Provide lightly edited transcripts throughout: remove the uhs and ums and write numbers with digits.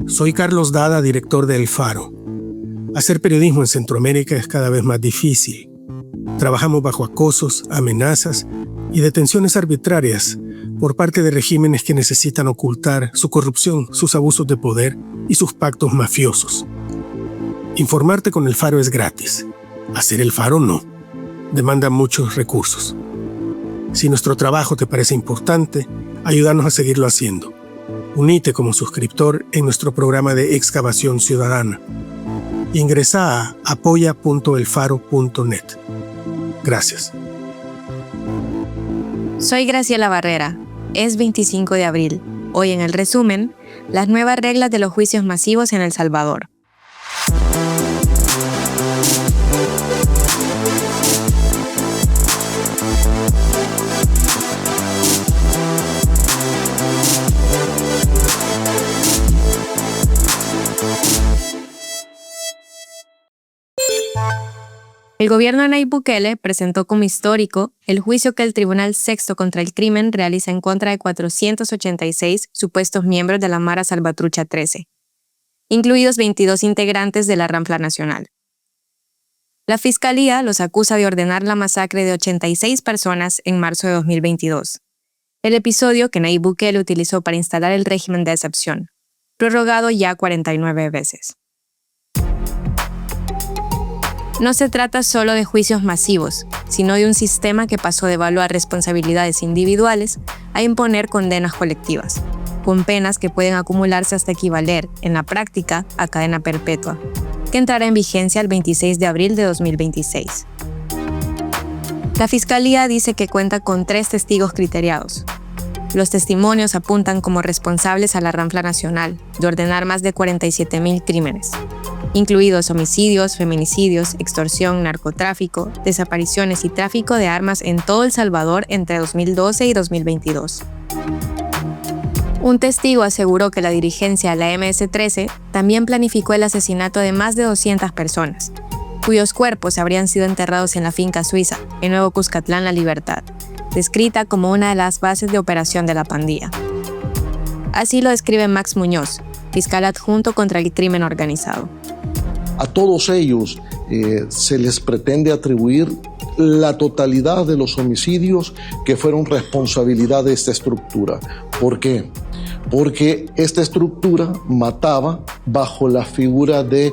Soy Carlos Dada, director de El Faro. Hacer periodismo en Centroamérica es cada vez más difícil. Trabajamos bajo acosos, amenazas y detenciones arbitrarias por parte de regímenes que necesitan ocultar su corrupción, sus abusos de poder y sus pactos mafiosos. Informarte con El Faro es gratis. Hacer El Faro no. Demanda muchos recursos. Si nuestro trabajo te parece importante, ayúdanos a seguirlo haciendo. Unite como suscriptor en nuestro programa de excavación ciudadana. Ingresa a apoya.elfaro.net. Gracias. Soy Graciela Barrera. Es 25 de abril. Hoy en el resumen, las nuevas reglas de los juicios masivos en El Salvador. El gobierno de Nayib Bukele presentó como histórico el juicio que el Tribunal Sexto contra el Crimen realiza en contra de 486 supuestos miembros de la Mara Salvatrucha 13, incluidos 22 integrantes de la Ranfla Nacional. La Fiscalía los acusa de ordenar la masacre de 86 personas en marzo de 2022, el episodio que Nayib Bukele utilizó para instalar el régimen de excepción, prorrogado ya 49 veces. No se trata solo de juicios masivos, sino de un sistema que pasó de evaluar responsabilidades individuales a imponer condenas colectivas, con penas que pueden acumularse hasta equivaler, en la práctica, a cadena perpetua, que entrará en vigencia el 26 de abril de 2026. La Fiscalía dice que cuenta con 3 testigos criteriados. Los testimonios apuntan como responsables a la Ranfla Nacional de ordenar más de 47.000 crímenes, incluidos homicidios, feminicidios, extorsión, narcotráfico, desapariciones y tráfico de armas en todo El Salvador entre 2012 y 2022. Un testigo aseguró que la dirigencia de la MS-13 también planificó el asesinato de más de 200 personas, cuyos cuerpos habrían sido enterrados en la finca suiza, en Nuevo Cuscatlán La Libertad, descrita como una de las bases de operación de la pandilla. Así lo describe Max Muñoz, fiscal adjunto contra el crimen organizado. A todos ellos se les pretende atribuir la totalidad de los homicidios que fueron responsabilidad de esta estructura. ¿Por qué? Porque esta estructura mataba bajo la figura de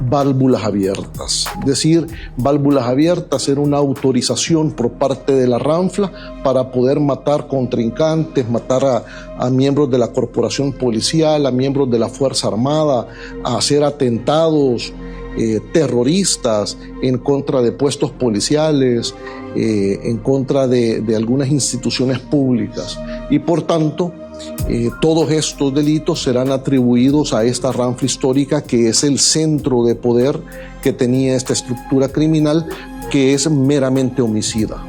válvulas abiertas. Es decir, válvulas abiertas era una autorización por parte de la Ranfla para poder matar contrincantes, matar a miembros de la corporación policial, a miembros de la Fuerza Armada, a hacer atentados terroristas en contra de puestos policiales, en contra de algunas instituciones públicas. Y por tanto, todos estos delitos serán atribuidos a esta Ranfla histórica, que es el centro de poder que tenía esta estructura criminal, que es meramente homicida.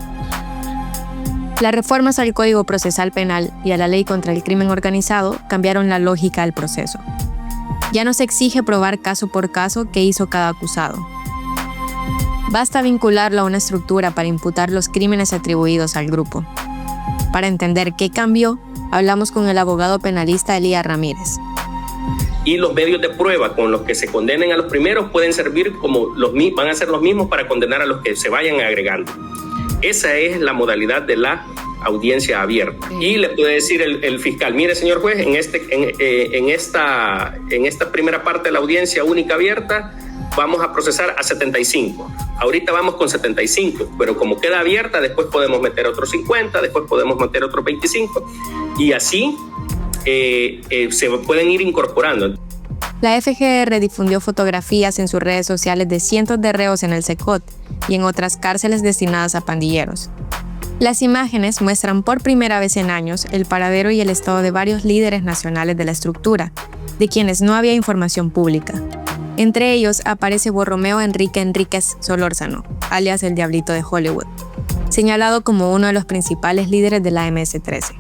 Las reformas al Código Procesal Penal y a la Ley contra el Crimen Organizado cambiaron la lógica del proceso. Ya no se exige probar caso por caso qué hizo cada acusado. Basta vincularlo a una estructura para imputar los crímenes atribuidos al grupo. Para entender qué cambió, hablamos con el abogado penalista Elías Ramírez. Y los medios de prueba con los que se condenen a los primeros pueden servir van a ser los mismos para condenar a los que se vayan agregando. Esa es la modalidad de la audiencia abierta. Y le puede decir el fiscal: mire, señor juez, en esta primera parte de la audiencia única abierta vamos a procesar a 75. Ahorita vamos con 75, pero como queda abierta, después podemos meter otros 50, después podemos meter otros 25, y así se pueden ir incorporando. La FGR difundió fotografías en sus redes sociales de cientos de reos en el Secot y en otras cárceles destinadas a pandilleros. Las imágenes muestran por primera vez en años el paradero y el estado de varios líderes nacionales de la estructura, de quienes no había información pública. Entre ellos aparece Borromeo Enrique Enríquez Solórzano, alias el Diablito de Hollywood, señalado como uno de los principales líderes de la MS-13.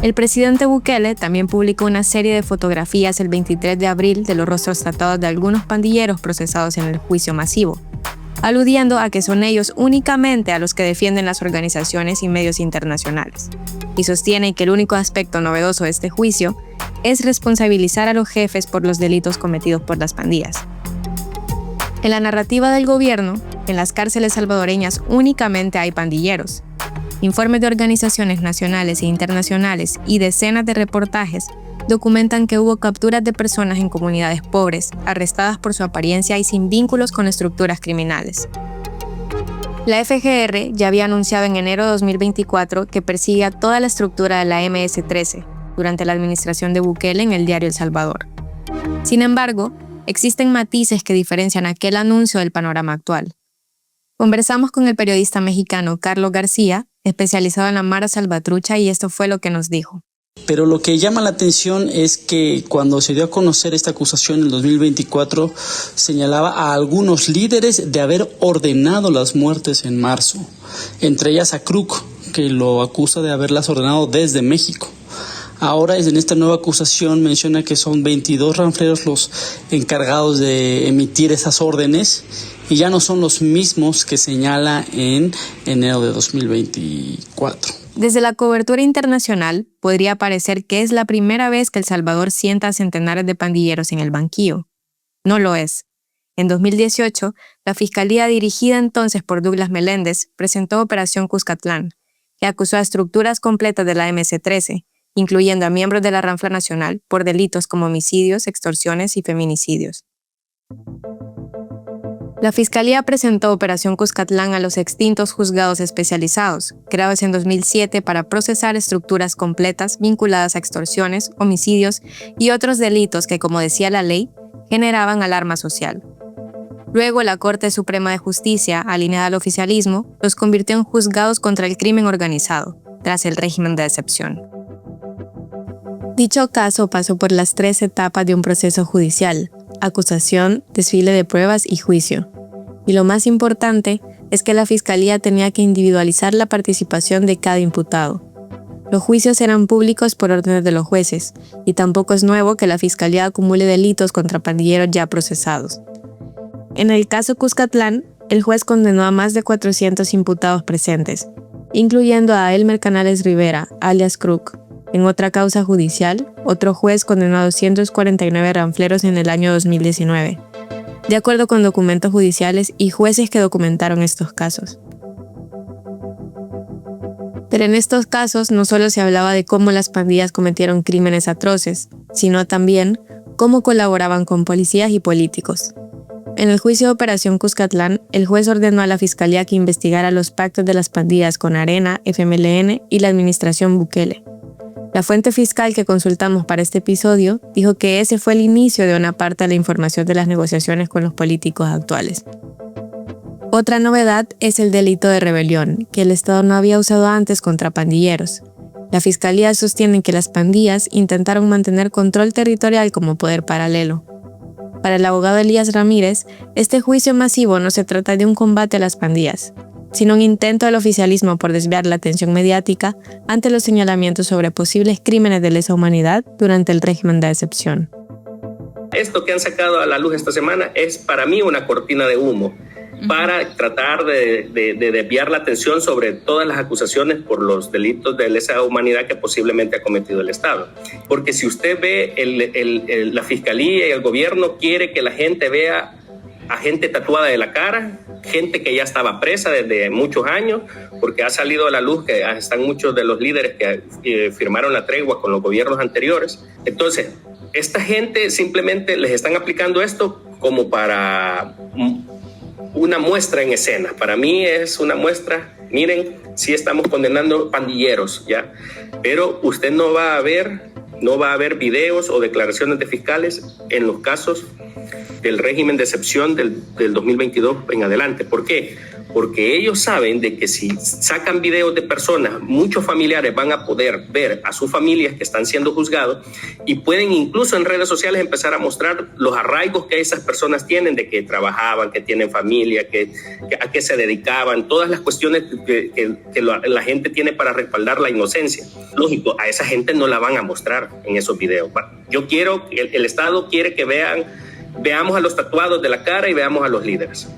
El presidente Bukele también publicó una serie de fotografías el 23 de abril de los rostros tatuados de algunos pandilleros procesados en el juicio masivo, aludiendo a que son ellos únicamente a los que defienden las organizaciones y medios internacionales, y sostiene que el único aspecto novedoso de este juicio es responsabilizar a los jefes por los delitos cometidos por las pandillas. En la narrativa del gobierno, en las cárceles salvadoreñas únicamente hay pandilleros. Informes de organizaciones nacionales e internacionales y decenas de reportajes documentan que hubo capturas de personas en comunidades pobres, arrestadas por su apariencia y sin vínculos con estructuras criminales. La FGR ya había anunciado en enero de 2024 que persigue a toda la estructura de la MS-13 durante la administración de Bukele en el diario El Salvador. Sin embargo, existen matices que diferencian aquel anuncio del panorama actual. Conversamos con el periodista mexicano Carlos García, especializado en la Mara Salvatrucha, y esto fue lo que nos dijo. Pero lo que llama la atención es que cuando se dio a conocer esta acusación en el 2024, señalaba a algunos líderes de haber ordenado las muertes en marzo, entre ellas a Kruk, que lo acusa de haberlas ordenado desde México. Ahora, en esta nueva acusación, menciona que son 22 ranfleros los encargados de emitir esas órdenes y ya no son los mismos que señala en enero de 2024. Desde la cobertura internacional, podría parecer que es la primera vez que El Salvador sienta a centenares de pandilleros en el banquillo. No lo es. En 2018, la Fiscalía dirigida entonces por Douglas Meléndez presentó Operación Cuscatlán, que acusó a estructuras completas de la MS-13, incluyendo a miembros de la Ranfla Nacional, por delitos como homicidios, extorsiones y feminicidios. La Fiscalía presentó Operación Cuscatlán a los extintos juzgados especializados, creados en 2007 para procesar estructuras completas vinculadas a extorsiones, homicidios y otros delitos que, como decía la ley, generaban alarma social. Luego, la Corte Suprema de Justicia, alineada al oficialismo, los convirtió en juzgados contra el crimen organizado, tras el régimen de excepción. Dicho caso pasó por las 3 etapas de un proceso judicial: acusación, desfile de pruebas y juicio. Y lo más importante es que la Fiscalía tenía que individualizar la participación de cada imputado. Los juicios eran públicos por órdenes de los jueces, y tampoco es nuevo que la Fiscalía acumule delitos contra pandilleros ya procesados. En el caso Cuscatlán, el juez condenó a más de 400 imputados presentes, incluyendo a Elmer Canales Rivera, alias Kruk. En otra causa judicial, otro juez condenó a 249 ranfleros en el año 2019, de acuerdo con documentos judiciales y jueces que documentaron estos casos. Pero en estos casos no solo se hablaba de cómo las pandillas cometieron crímenes atroces, sino también cómo colaboraban con policías y políticos. En el juicio de Operación Cuscatlán, el juez ordenó a la Fiscalía que investigara los pactos de las pandillas con Arena, FMLN y la administración Bukele. La fuente fiscal que consultamos para este episodio dijo que ese fue el inicio de una parte de la información de las negociaciones con los políticos actuales. Otra novedad es el delito de rebelión, que el Estado no había usado antes contra pandilleros. La Fiscalía sostiene que las pandillas intentaron mantener control territorial como poder paralelo. Para el abogado Elías Ramírez, este juicio masivo no se trata de un combate a las pandillas, sino un intento del oficialismo por desviar la atención mediática ante los señalamientos sobre posibles crímenes de lesa humanidad durante el régimen de excepción. Esto que han sacado a la luz esta semana es para mí una cortina de humo para tratar de desviar la atención sobre todas las acusaciones por los delitos de lesa humanidad que posiblemente ha cometido el Estado. Porque si usted ve, la Fiscalía y el gobierno quiere que la gente vea a gente tatuada de la cara, gente que ya estaba presa desde muchos años, porque ha salido a la luz que están muchos de los líderes que firmaron la tregua con los gobiernos anteriores. Entonces, esta gente simplemente les están aplicando esto como para una muestra en escena. Para mí es una muestra. Miren, sí estamos condenando pandilleros, ¿ya? Pero usted no va a ver videos o declaraciones de fiscales en los casos del régimen de excepción del 2022 en adelante. ¿Por qué? Porque ellos saben de que si sacan videos de personas, muchos familiares van a poder ver a sus familias que están siendo juzgados y pueden incluso en redes sociales empezar a mostrar los arraigos que esas personas tienen, de que trabajaban, que tienen familia, a qué se dedicaban, todas las cuestiones que la gente tiene para respaldar la inocencia. Lógico, a esa gente no la van a mostrar en esos videos. Yo quiero, el Estado quiere que veamos a los tatuados de la cara y veamos a los líderes.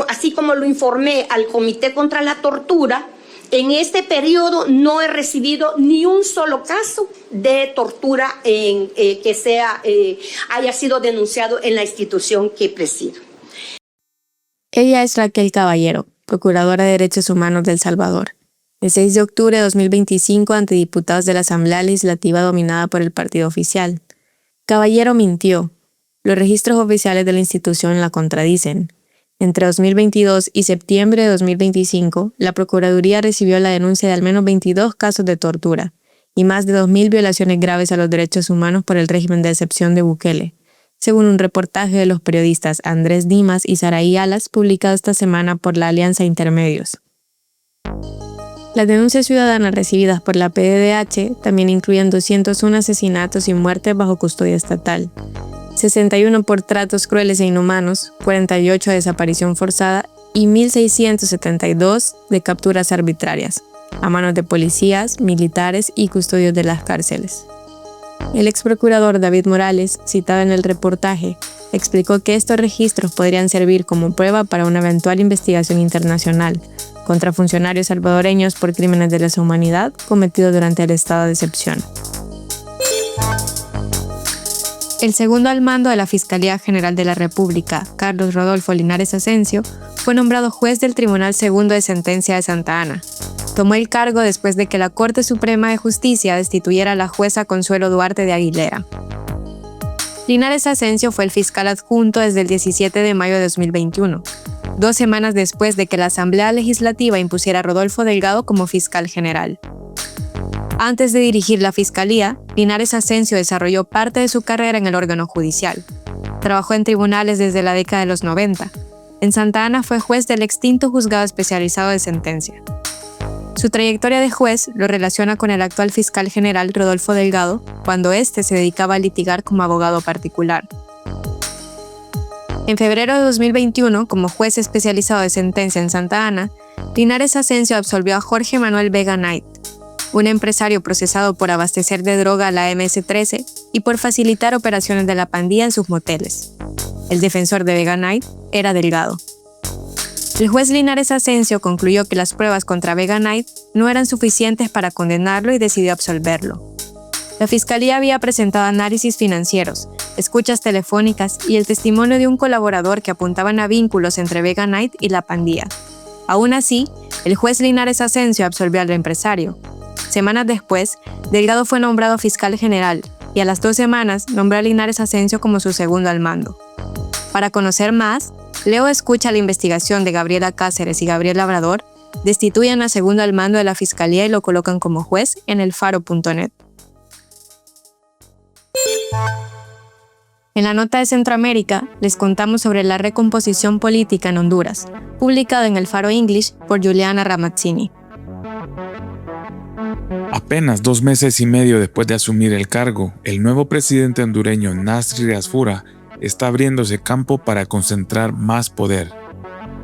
Así como lo informé al Comité contra la Tortura, en este periodo no he recibido ni un solo caso de tortura que haya sido denunciado en la institución que presido. Ella es Raquel Caballero, procuradora de Derechos Humanos de El Salvador. El 6 de octubre de 2025 ante diputados de la Asamblea Legislativa dominada por el partido oficial. Caballero mintió. Los registros oficiales de la institución la contradicen. Entre 2022 y septiembre de 2025, la Procuraduría recibió la denuncia de al menos 22 casos de tortura y más de 2.000 violaciones graves a los derechos humanos por el régimen de excepción de Bukele, según un reportaje de los periodistas Andrés Dimas y Saraí Alas publicado esta semana por la Alianza Intermedios. Las denuncias ciudadanas recibidas por la PDDH también incluyen 201 asesinatos y muertes bajo custodia estatal, 61 por tratos crueles e inhumanos, 48 de desaparición forzada y 1.672 de capturas arbitrarias, a manos de policías, militares y custodios de las cárceles. El ex procurador David Morales, citado en el reportaje, explicó que estos registros podrían servir como prueba para una eventual investigación internacional contra funcionarios salvadoreños por crímenes de lesa humanidad cometidos durante el estado de excepción. El segundo al mando de la Fiscalía General de la República, Carlos Rodolfo Linares Asensio, fue nombrado juez del Tribunal Segundo de Sentencia de Santa Ana. Tomó el cargo después de que la Corte Suprema de Justicia destituyera a la jueza Consuelo Duarte de Aguilera. Linares Asensio fue el fiscal adjunto desde el 17 de mayo de 2021, 2 semanas después de que la Asamblea Legislativa impusiera a Rodolfo Delgado como fiscal general. Antes de dirigir la Fiscalía, Linares Asensio desarrolló parte de su carrera en el órgano judicial. Trabajó en tribunales desde la década de los 90. En Santa Ana fue juez del extinto Juzgado Especializado de Sentencia. Su trayectoria de juez lo relaciona con el actual fiscal general Rodolfo Delgado, cuando éste se dedicaba a litigar como abogado particular. En febrero de 2021, como juez especializado de sentencia en Santa Ana, Linares Asensio absolvió a Jorge Manuel Vega Knight, un empresario procesado por abastecer de droga a la MS-13 y por facilitar operaciones de la pandilla en sus moteles. El defensor de Vega Knight era Delgado. El juez Linares Asensio concluyó que las pruebas contra Vega Knight no eran suficientes para condenarlo y decidió absolverlo. La Fiscalía había presentado análisis financieros, escuchas telefónicas y el testimonio de un colaborador que apuntaban a vínculos entre Vega Knight y la pandilla. Aún así, el juez Linares Asensio absolvió al empresario. Semanas después, Delgado fue nombrado fiscal general y a las 2 semanas nombró a Linares Asensio como su segundo al mando. Para conocer más, leo o escucha la investigación de Gabriela Cáceres y Gabriel Labrador, destituyen a segundo al mando de la Fiscalía y lo colocan como juez en elfaro.net. En la nota de Centroamérica, les contamos sobre la recomposición política en Honduras, publicado en El Faro English por Juliana Ramazzini. Apenas 2 meses y medio después de asumir el cargo, el nuevo presidente hondureño Nasri Asfura está abriéndose campo para concentrar más poder.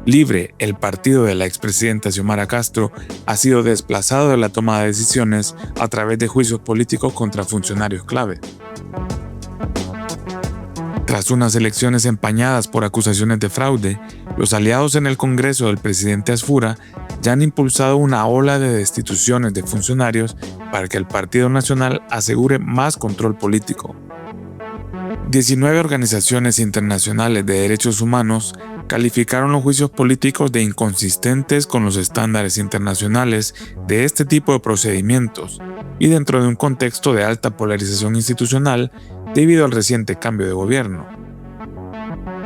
Libre, el partido de la expresidenta Xiomara Castro ha sido desplazado de la toma de decisiones a través de juicios políticos contra funcionarios clave. Tras unas elecciones empañadas por acusaciones de fraude, los aliados en el Congreso del presidente Asfura ya han impulsado una ola de destituciones de funcionarios para que el Partido Nacional asegure más control político. 19 organizaciones internacionales de derechos humanos calificaron los juicios políticos de inconsistentes con los estándares internacionales de este tipo de procedimientos y dentro de un contexto de alta polarización institucional debido al reciente cambio de gobierno.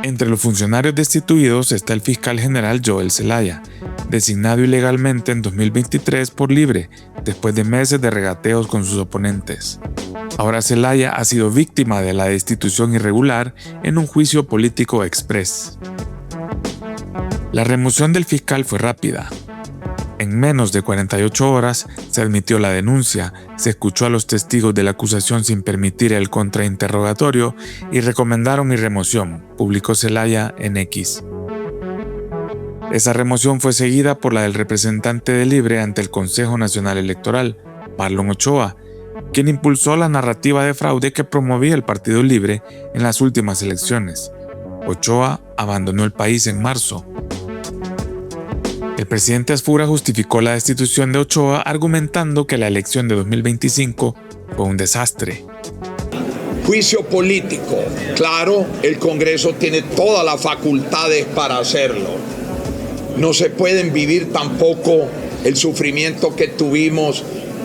Entre los funcionarios destituidos está el fiscal general Joel Zelaya, designado ilegalmente en 2023 por Libre, después de meses de regateos con sus oponentes. Ahora Zelaya ha sido víctima de la destitución irregular en un juicio político express. La remoción del fiscal fue rápida. En menos de 48 horas se admitió la denuncia, se escuchó a los testigos de la acusación sin permitir el contrainterrogatorio y recomendaron mi remoción, publicó Zelaya en X. Esa remoción fue seguida por la del representante de Libre ante el Consejo Nacional Electoral, Marlon Ochoa, quien impulsó la narrativa de fraude que promovía el Partido Libre en las últimas elecciones. Ochoa abandonó el país en marzo. El presidente Asfura justificó la destitución de Ochoa argumentando que la elección de 2025 fue un desastre. Juicio político. Claro, el Congreso tiene todas las facultades para hacerlo. No se pueden vivir tampoco el sufrimiento que tuvimos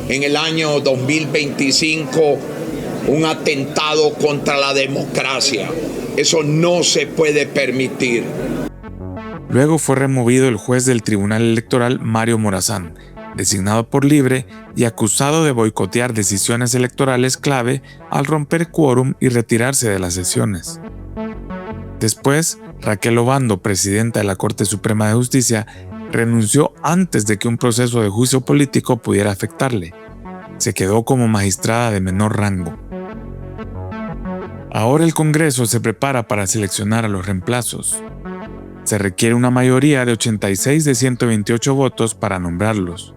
en el año 2025, un atentado contra la democracia. Eso no se puede permitir. Luego fue removido el juez del Tribunal Electoral Mario Morazán, designado por Libre y acusado de boicotear decisiones electorales clave al romper quórum y retirarse de las sesiones. Después, Raquel Obando, presidenta de la Corte Suprema de Justicia, renunció antes de que un proceso de juicio político pudiera afectarle. Se quedó como magistrada de menor rango. Ahora el Congreso se prepara para seleccionar a los reemplazos. Se requiere una mayoría de 86 de 128 votos para nombrarlos.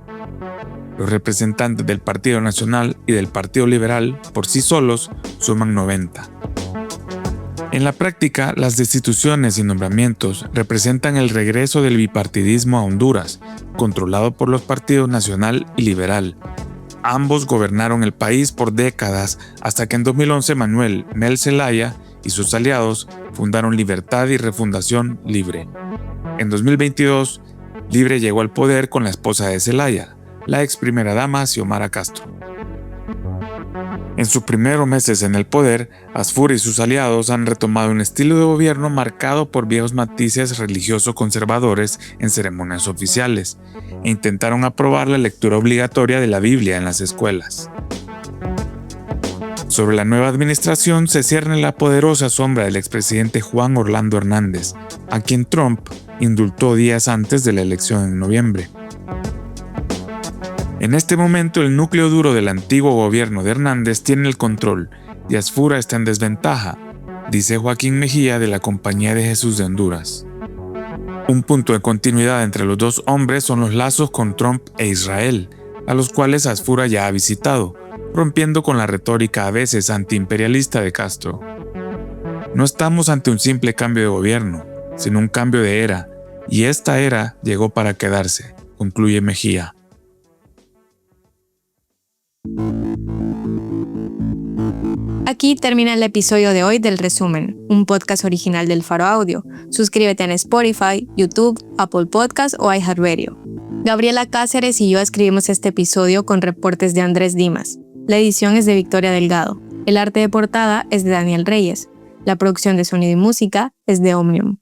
Los representantes del Partido Nacional y del Partido Liberal, por sí solos, suman 90. En la práctica, las destituciones y nombramientos representan el regreso del bipartidismo a Honduras, controlado por los partidos Nacional y Liberal. Ambos gobernaron el país por décadas hasta que en 2011 Manuel Mel Zelaya y sus aliados fundaron Libertad y Refundación Libre. En 2022, Libre llegó al poder con la esposa de Zelaya, la ex primera dama Xiomara Castro. En sus primeros meses en el poder, Asfura y sus aliados han retomado un estilo de gobierno marcado por viejos matices religioso-conservadores en ceremonias oficiales e intentaron aprobar la lectura obligatoria de la Biblia en las escuelas. Sobre la nueva administración se cierne la poderosa sombra del expresidente Juan Orlando Hernández, a quien Trump indultó días antes de la elección en noviembre. En este momento el núcleo duro del antiguo gobierno de Hernández tiene el control y Asfura está en desventaja, dice Joaquín Mejía de la Compañía de Jesús de Honduras. Un punto de continuidad entre los dos hombres son los lazos con Trump e Israel, a los cuales Asfura ya ha visitado, rompiendo con la retórica a veces antiimperialista de Castro. No estamos ante un simple cambio de gobierno, sino un cambio de era, y esta era llegó para quedarse, concluye Mejía. Aquí termina el episodio de hoy del Resumen, un podcast original del Faro Audio. Suscríbete en Spotify, YouTube, Apple Podcasts o iHeartRadio. Gabriela Cáceres y yo escribimos este episodio con reportes de Andrés Dimas. La edición es de Victoria Delgado. El arte de portada es de Daniel Reyes. La producción de sonido y música es de Omnium.